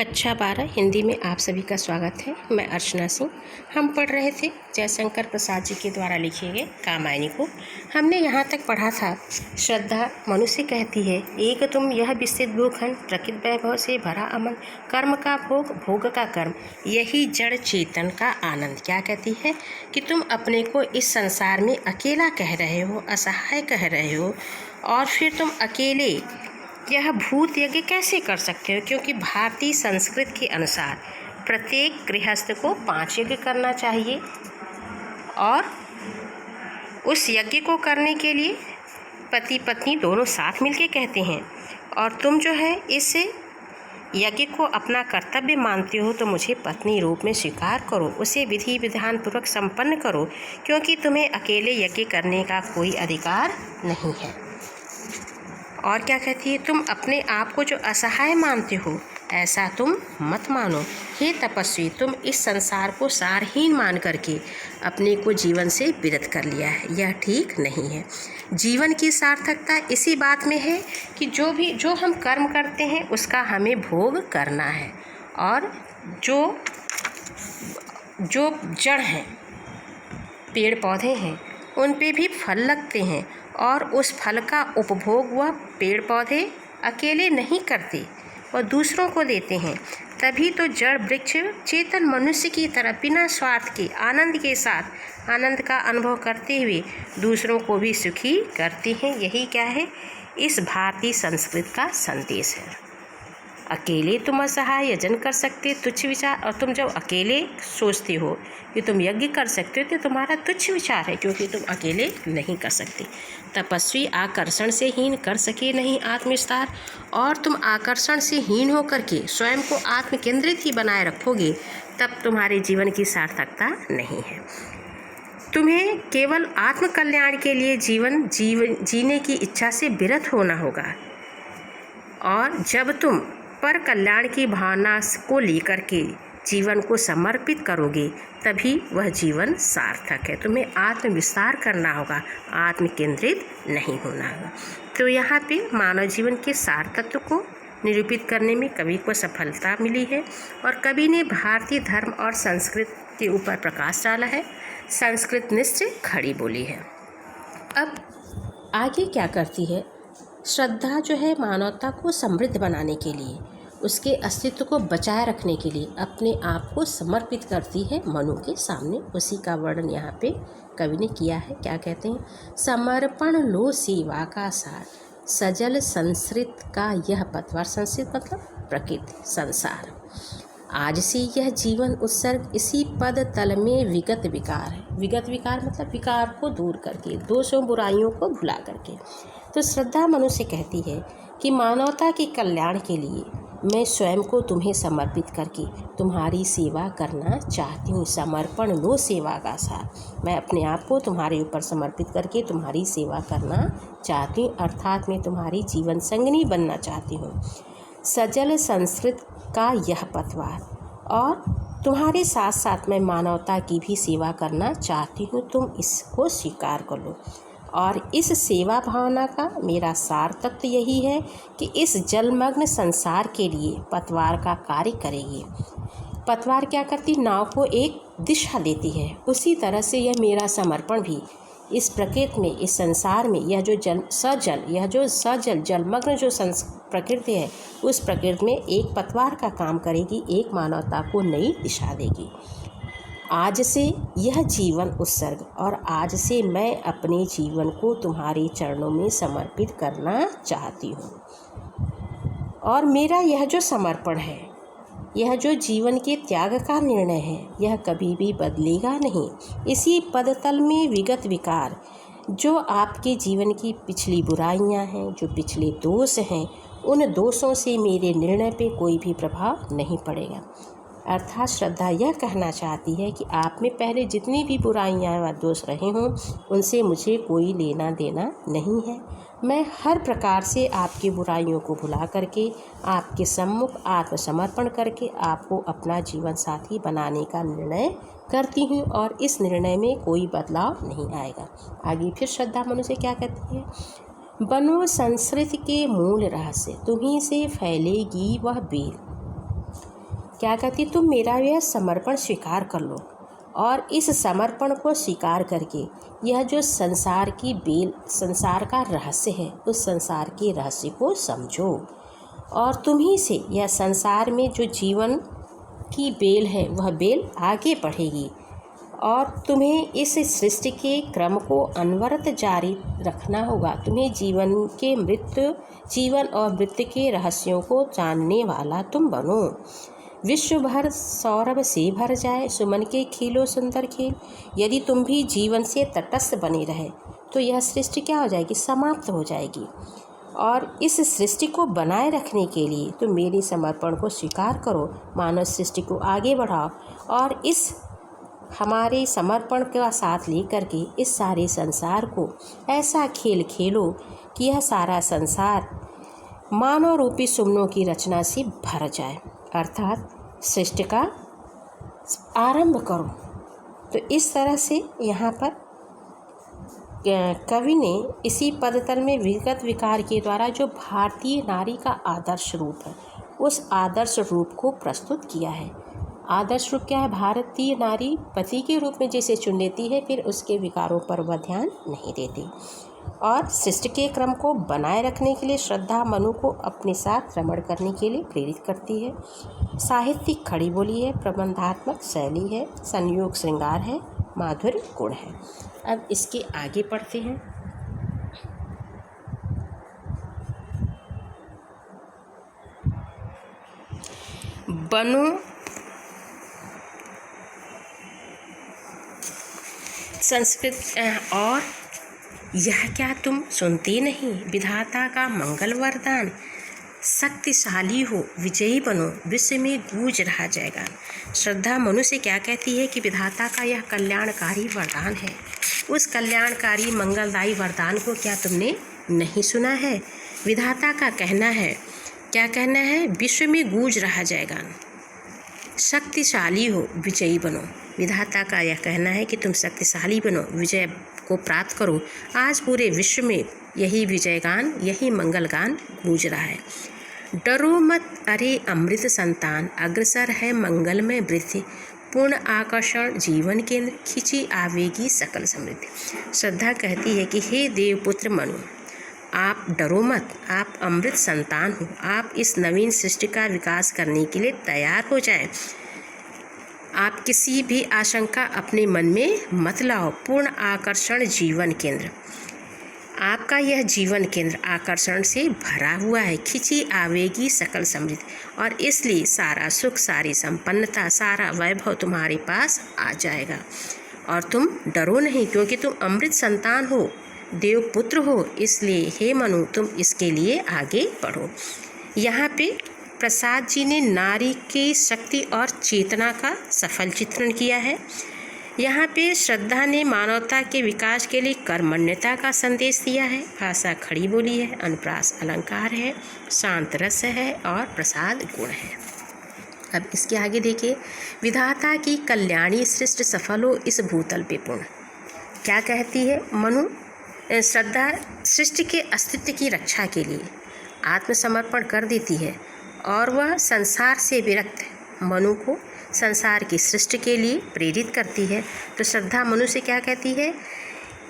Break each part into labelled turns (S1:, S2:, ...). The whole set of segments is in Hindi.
S1: कक्षा 12 हिंदी में आप सभी का स्वागत है। मैं अर्चना सिंह। हम पढ़ रहे थे जयशंकर प्रसाद जी के द्वारा लिखे गए कामायनी को। हमने यहाँ तक पढ़ा था, श्रद्धा मनुष्य कहती है, एक तुम यह विस्तृत भूखंड, प्रकृति वैभव से भरा अमन, कर्म का भोग, भोग का कर्म, यही जड़ चेतन का आनंद। क्या कहती है कि तुम अपने को इस संसार में अकेला कह रहे हो, असहाय कह रहे हो, और फिर तुम अकेले यह भूत यज्ञ कैसे कर सकते हो? क्योंकि भारतीय संस्कृति के अनुसार प्रत्येक गृहस्थ को 5 यज्ञ करना चाहिए और उस यज्ञ को करने के लिए पति पत्नी दोनों साथ मिलके कहते हैं। और तुम जो है इस यज्ञ को अपना कर्तव्य मानते हो तो मुझे पत्नी रूप में स्वीकार करो, उसे विधि विधान पूर्वक संपन्न करो, क्योंकि तुम्हें अकेले यज्ञ करने का कोई अधिकार नहीं है। और क्या कहती है, तुम अपने आप को जो असहाय मानते हो ऐसा तुम मत मानो। हे तपस्वी, तुम इस संसार को सारहीन मान करके अपने को जीवन से विरत कर लिया है, यह ठीक नहीं है। जीवन की सार्थकता इसी बात में है कि जो हम कर्म करते हैं उसका हमें भोग करना है, और जो जड़ हैं, पेड़ पौधे हैं, उन पे भी फल लगते हैं, और उस फल का उपभोग वह पेड़ पौधे अकेले नहीं करते और दूसरों को देते हैं। तभी तो जड़ वृक्ष चेतन मनुष्य की तरह बिना स्वार्थ के आनंद के साथ आनंद का अनुभव करते हुए दूसरों को भी सुखी करते हैं। यही क्या है, इस भारतीय संस्कृति का संदेश है। अकेले तुम असहाय यजन कर सकते, तुच्छ विचार, और तुम जब अकेले सोचते हो कि तुम यज्ञ कर सकते हो तो तुम्हारा तुच्छ विचार है, क्योंकि तुम अकेले नहीं कर सकते। तपस्वी आकर्षण से हीन कर सके नहीं आत्मविस्तार, और तुम आकर्षण से हीन होकर के स्वयं को आत्म केंद्रित ही बनाए रखोगे तब तुम्हारे जीवन की सार्थकता नहीं है। तुम्हें केवल आत्म कल्याण के लिए जीवन जीने की इच्छा से विरत होना होगा, और जब तुम पर कल्याण की भावना को लेकर के जीवन को समर्पित करोगे तभी वह जीवन सार्थक है। तुम्हें आत्म विस्तार करना होगा, आत्म केंद्रित नहीं होना होगा। तो यहाँ पे मानव जीवन के सार तत्व को निरूपित करने में कवि को सफलता मिली है, और कवि ने भारतीय धर्म और संस्कृति के ऊपर प्रकाश डाला है, संस्कृत निष्ठ खड़ी बोली है। अब आगे क्या करती है, श्रद्धा जो है मानवता को समृद्ध बनाने के लिए, उसके अस्तित्व को बचाए रखने के लिए अपने आप को समर्पित करती है मनु के सामने। उसी का वर्णन यहाँ पे कवि ने किया है। क्या कहते हैं, समर्पण लो सेवा का सार, सजल संस्कृत का यह पतवार। संस्कृत मतलब प्रकृति संसार। आज से यह जीवन उत्सर्ग इसी पद तल में विगत विकार है। विगत विकार मतलब विकार को दूर करके, दोषों बुराइयों को भुला करके। तो श्रद्धा मनुष्य कहती है कि मानवता के कल्याण के लिए मैं स्वयं को तुम्हें समर्पित करके तुम्हारी सेवा करना चाहती हूँ। समर्पण लो सेवा का सार, मैं अपने आप को तुम्हारे ऊपर समर्पित करके तुम्हारी सेवा करना चाहती हूँ, अर्थात मैं तुम्हारी जीवन संगिनी बनना चाहती हूँ। सजल संस्कृत का यह पतवार, और तुम्हारे साथ साथ मैं मानवता की भी सेवा करना चाहती हूँ, तुम इसको स्वीकार कर लो। और इस सेवा भावना का मेरा सार तत्व यही है कि इस जलमग्न संसार के लिए पतवार का कार्य करेगी। पतवार क्या करती, नाव को एक दिशा देती है। उसी तरह से यह मेरा समर्पण भी इस प्रकृति में, इस संसार में, यह जो सजल जलमग्न जो प्रकृति है, उस प्रकृति में एक पतवार का काम करेगी, एक मानवता को नई दिशा देगी। आज से यह जीवन उत्सर्ग, और आज से मैं अपने जीवन को तुम्हारे चरणों में समर्पित करना चाहती हूँ। और मेरा यह जो समर्पण है, यह जो जीवन के त्याग का निर्णय है, यह कभी भी बदलेगा नहीं। इसी पदतल में विगत विकार, जो आपके जीवन की पिछली बुराइयां हैं, जो पिछले दोष हैं, उन दोषों से मेरे निर्णय पे कोई भी प्रभाव नहीं पड़ेगा। अर्थात श्रद्धा यह कहना चाहती है कि आप में पहले जितनी भी बुराइयां व दोष रहे हों, उनसे मुझे कोई लेना देना नहीं है। मैं हर प्रकार से आपकी बुराइयों को भुला करके आपके सम्मुख आत्मसमर्पण करके आपको अपना जीवन साथी बनाने का निर्णय करती हूँ, और इस निर्णय में कोई बदलाव नहीं आएगा। आगे फिर श्रद्धा मनु से क्या कहती है, बनो संस्कृति के मूल रहस्य, तुम्हीं से फैलेगी वह बेल। क्या कहती, तुम मेरा यह समर्पण स्वीकार कर लो और इस समर्पण को स्वीकार करके यह जो संसार का रहस्य है, उस संसार के रहस्य को समझो और तुम्ही से यह संसार में जो जीवन की बेल है वह बेल आगे बढ़ेगी और तुम्हें इस सृष्टि के क्रम को अनवरत जारी रखना होगा। तुम्हें जीवन और मृत्यु के रहस्यों को जानने वाला तुम बनो। विश्व भर सौरभ से भर जाए, सुमन के खिलो सुंदर खेल। यदि तुम भी जीवन से तटस्थ बने रहे तो यह सृष्टि क्या हो जाएगी, समाप्त हो जाएगी। और इस सृष्टि को बनाए रखने के लिए तुम मेरे समर्पण को स्वीकार करो, मानव सृष्टि को आगे बढ़ाओ और इस हमारे समर्पण का साथ लेकर के इस सारे संसार को ऐसा खेल खेलो कि यह सारा संसार मानव रूपी सुमनों की रचना से भर जाए, अर्थात सृष्टि का आरंभ करो। तो इस तरह से यहाँ पर कवि ने इसी पदतल में विगत विकार के द्वारा जो भारतीय नारी का आदर्श रूप है, उस आदर्श रूप को प्रस्तुत किया है। आदर्श रूप क्या है, भारतीय नारी पति के रूप में जैसे चुन लेती है, फिर उसके विकारों पर वह ध्यान नहीं देती और सृष्टि के क्रम को बनाए रखने के लिए श्रद्धा मनु को अपने साथ रमण करने के लिए प्रेरित करती है। साहित्यिक खड़ी बोली है, प्रबंधात्मक शैली है, संयोग श्रृंगार है, माधुर्य गुण है। अब इसके आगे पढ़ते हैं। बनो संस्कृत और यह क्या तुम सुनते नहीं, विधाता का मंगल वरदान। शक्तिशाली हो, विजयी बनो, विश्व में गूंज रहा जाएगा। श्रद्धा मनु से क्या कहती है कि विधाता का यह कल्याणकारी वरदान है। उस कल्याणकारी मंगलदायी वरदान को क्या तुमने नहीं सुना है। विधाता का कहना है, क्या कहना है, विश्व में गूंज रहा जाएगा। शक्तिशाली हो, विजयी बनो। विधाता का यह कहना है कि तुम शक्तिशाली बनो, विजय को प्राप्त करो। आज पूरे विश्व में यही विजयगान, यही मंगलगान गूंज रहा है। डरो मत अरे अमृत संतान, अग्रसर है मंगल में वृद्धि। पूर्ण आकर्षण जीवन केंद्र, खिंची आवेगी सकल समृद्धि। श्रद्धा कहती है कि हे देवपुत्र मनु, आप डरो मत, आप अमृत संतान हो। आप इस नवीन सृष्टि का विकास करने के लिए तैयार हो जाएं। आप किसी भी आशंका अपने मन में मत लाओ। पूर्ण आकर्षण जीवन केंद्र, आपका यह जीवन केंद्र आकर्षण से भरा हुआ है। खिंची आवेगी सकल समृद्धि, और इसलिए सारा सुख, सारी संपन्नता, सारा वैभव तुम्हारे पास आ जाएगा। और तुम डरो नहीं, क्योंकि तुम अमृत संतान हो, देवपुत्र हो। इसलिए हे मनु, तुम इसके लिए आगे बढ़ो। यहाँ पे प्रसाद जी ने नारी की शक्ति और चेतना का सफल चित्रण किया है। यहाँ पे श्रद्धा ने मानवता के विकास के लिए कर्मण्यता का संदेश दिया है। भाषा खड़ी बोली है, अनुप्रास अलंकार है, शांत रस है और प्रसाद गुण है। अब इसके आगे देखिए, विधाता की कल्याणी सृष्टि सफल हो इस भूतल पे पूर्ण। क्या कहती है मनु, श्रद्धा सृष्टि के अस्तित्व की रक्षा के लिए आत्मसमर्पण कर देती है और वह संसार से विरक्त मनु को संसार की सृष्टि के लिए प्रेरित करती है। तो श्रद्धा मनु से क्या कहती है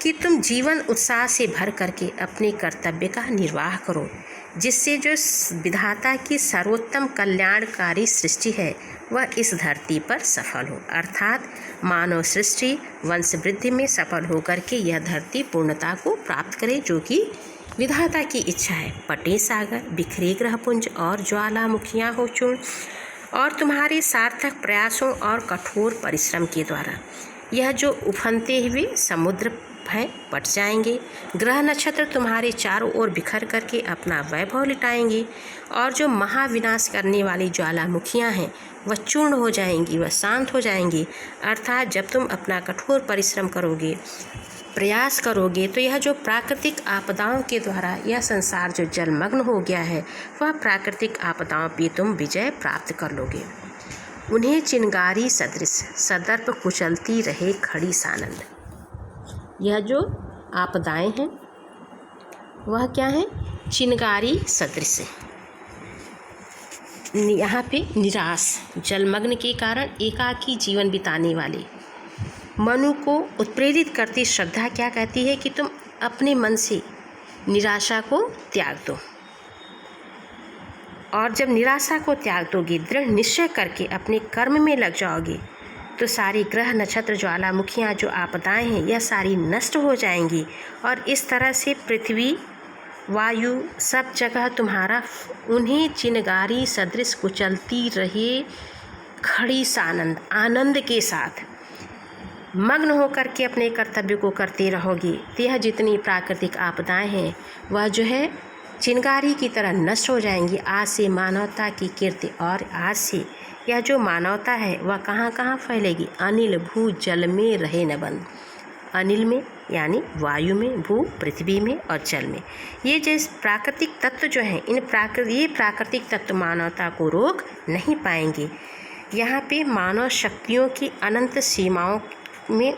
S1: कि तुम जीवन उत्साह से भर करके अपने कर्तव्य का निर्वाह करो, जिससे जो विधाता की सर्वोत्तम कल्याणकारी सृष्टि है वह इस धरती पर सफल हो। अर्थात मानव सृष्टि वंश वृद्धि में सफल होकर के यह धरती पूर्णता को प्राप्त करे, जो कि विधाता की इच्छा है। पटे सागर, बिखरे ग्रहपुंज और ज्वालामुखियाँ हो चूर्ण, और तुम्हारे सार्थक प्रयासों और कठोर परिश्रम के द्वारा यह जो उफनते हुए समुद्र हैं पट जाएंगे। ग्रह नक्षत्र तुम्हारे चारों ओर बिखर करके अपना वैभव लुटाएंगे, और जो महाविनाश करने वाली ज्वालामुखियाँ हैं वह चूर्ण हो जाएंगी, वह शांत हो जाएंगी। अर्थात जब तुम अपना कठोर परिश्रम करोगे, प्रयास करोगे, तो यह जो प्राकृतिक आपदाओं के द्वारा यह संसार जो जलमग्न हो गया है, वह प्राकृतिक आपदाओं पे तुम विजय प्राप्त कर लोगे। उन्हें चिंगारी सदृश सदर्प कुचलती रहे खड़ी सानंद। यह जो आपदाएं हैं वह क्या है, चिंगारी सदृश। यहाँ पे निराश, जलमग्न के कारण एकाकी जीवन बिताने वाले मनु को उत्प्रेरित करती श्रद्धा क्या कहती है कि तुम अपने मन से निराशा को त्याग दो, और जब निराशा को त्याग दोगे, दृढ़ निश्चय करके अपने कर्म में लग जाओगे, तो सारी ग्रह नक्षत्र ज्वालामुखियाँ जो आपदाएं हैं यह सारी नष्ट हो जाएंगी, और इस तरह से पृथ्वी वायु सब जगह तुम्हारा उन्हें चिनगारी सदृश कुचलती रहे खड़ी सानंद आनंद के साथ मग्न होकर के अपने कर्तव्य को करते रहोगे। तो यह जितनी प्राकृतिक आपदाएं हैं वह जो है चिनगारी की तरह नष्ट हो जाएंगी। आज से मानवता की कीर्ति, और आज से यह जो मानवता है वह कहाँ कहाँ फैलेगी? अनिल भू जल में रहे न बंद। अनिल में यानी वायु में, भू पृथ्वी में, और जल में। ये जैसे प्राकृतिक तत्व जो हैं ये प्राकृतिक तत्व मानवता को रोक नहीं पाएंगे। यहाँ पे मानव शक्तियों की अनंत सीमाओं में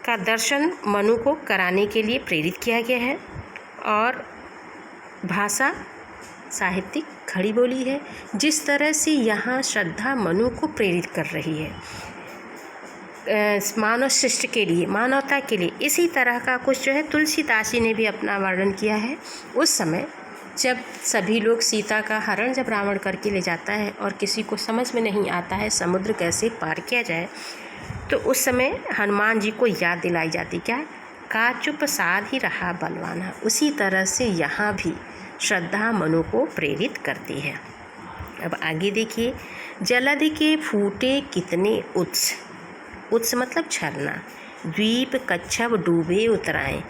S1: का दर्शन मनु को कराने के लिए प्रेरित किया गया है, और भाषा साहित्यिक खड़ी बोली है। जिस तरह से यहाँ श्रद्धा मनु को प्रेरित कर रही है मानव सृष्टि के लिए, मानवता के लिए, इसी तरह का कुछ जो है तुलसीदासी ने भी अपना वर्णन किया है। उस समय जब सभी लोग सीता का हरण जब रावण करके ले जाता है और किसी को समझ में नहीं आता है समुद्र कैसे पार किया जाए, तो उस समय हनुमान जी को याद दिलाई जाती, क्या? का चुप साध ही रहा बलवाना। उसी तरह से यहाँ भी श्रद्धा मनु को प्रेरित करती है। अब आगे देखिए, जलधि के फूटे कितने उत्स, उत्स मतलब झरना, द्वीप कच्छप डूबे उतराएं,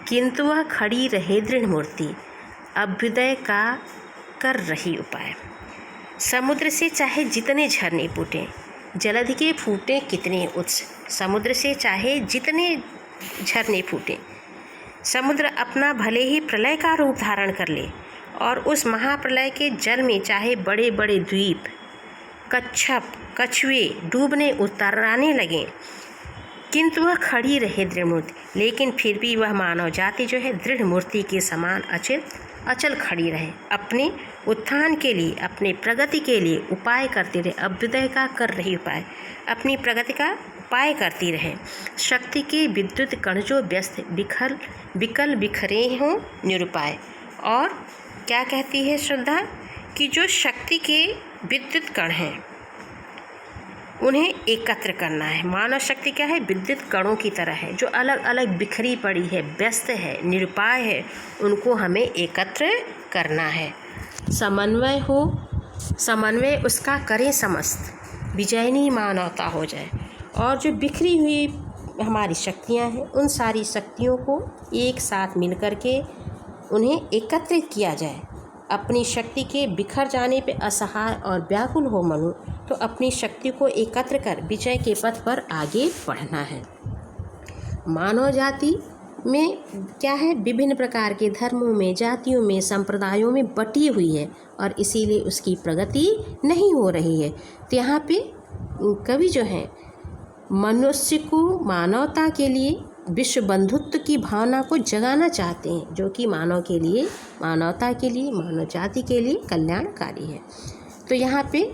S1: किंतु वह खड़ी रहे दृढ़ मूर्ति, अभ्युदय का कर रही उपाय। समुद्र से चाहे जितने झरने फूटे, जलधि के फूटे कितने उत्स, समुद्र से चाहे जितने झरने फूटे, समुद्र अपना भले ही प्रलय का रूप धारण कर ले, और उस महाप्रलय के जल में चाहे बड़े बड़े द्वीप कच्छप कछुए डूबने उतराने लगें, किंतु वह खड़ी रहे दृढ़ मूर्ति। लेकिन फिर भी वह मानव जाति जो है दृढ़ मूर्ति के समान अचल खड़ी रहे, अपने उत्थान के लिए, अपने प्रगति के लिए उपाय करती रहे, अभ्युदय का कर रही उपाय, अपनी प्रगति का उपाय करती रहे। शक्ति के विद्युत कण जो व्यस्त विकल बिखरे हों निरुपाय। और क्या कहती है श्रद्धा कि जो शक्ति के विद्युत कण हैं उन्हें एकत्र करना है। मानव शक्ति क्या है? विद्युत कणों की तरह है, जो अलग अलग बिखरी पड़ी है, व्यस्त है, निरुपाय है, उनको हमें एकत्र करना है। समन्वय हो, समन्वय उसका करें समस्त, विजयनी मानवता हो जाए। और जो बिखरी हुई हमारी शक्तियां हैं उन सारी शक्तियों को एक साथ मिल कर के उन्हें एकत्रित किया जाए। अपनी शक्ति के बिखर जाने पे असहाय और व्याकुल हो मनु, तो अपनी शक्ति को एकत्र कर विजय के पथ पर आगे बढ़ना है। मानव जाति में क्या है? विभिन्न प्रकार के धर्मों में, जातियों में, संप्रदायों में बटी हुई है, और इसीलिए उसकी प्रगति नहीं हो रही है। तो यहाँ पे कवि जो है मनुष्य को मानवता के लिए विश्व बंधुत्व की भावना को जगाना चाहते हैं, जो कि मानव के लिए, मानवता के लिए, मानव जाति के लिए कल्याणकारी है। तो यहाँ पे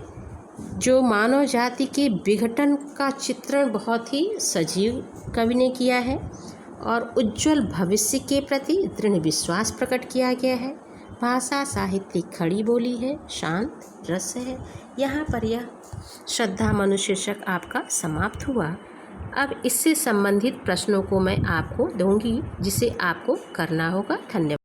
S1: जो मानव जाति के विघटन का चित्रण बहुत ही सजीव कवि ने किया है, और उज्जवल भविष्य के प्रति दृढ़ विश्वास प्रकट किया गया है। भाषा साहित्यिक खड़ी बोली है, शांत रस है। यहाँ पर यह श्रद्धा मनु शीर्षक आपका समाप्त हुआ। अब इससे संबंधित प्रश्नों को मैं आपको दूंगी, जिसे आपको करना होगा। धन्यवाद।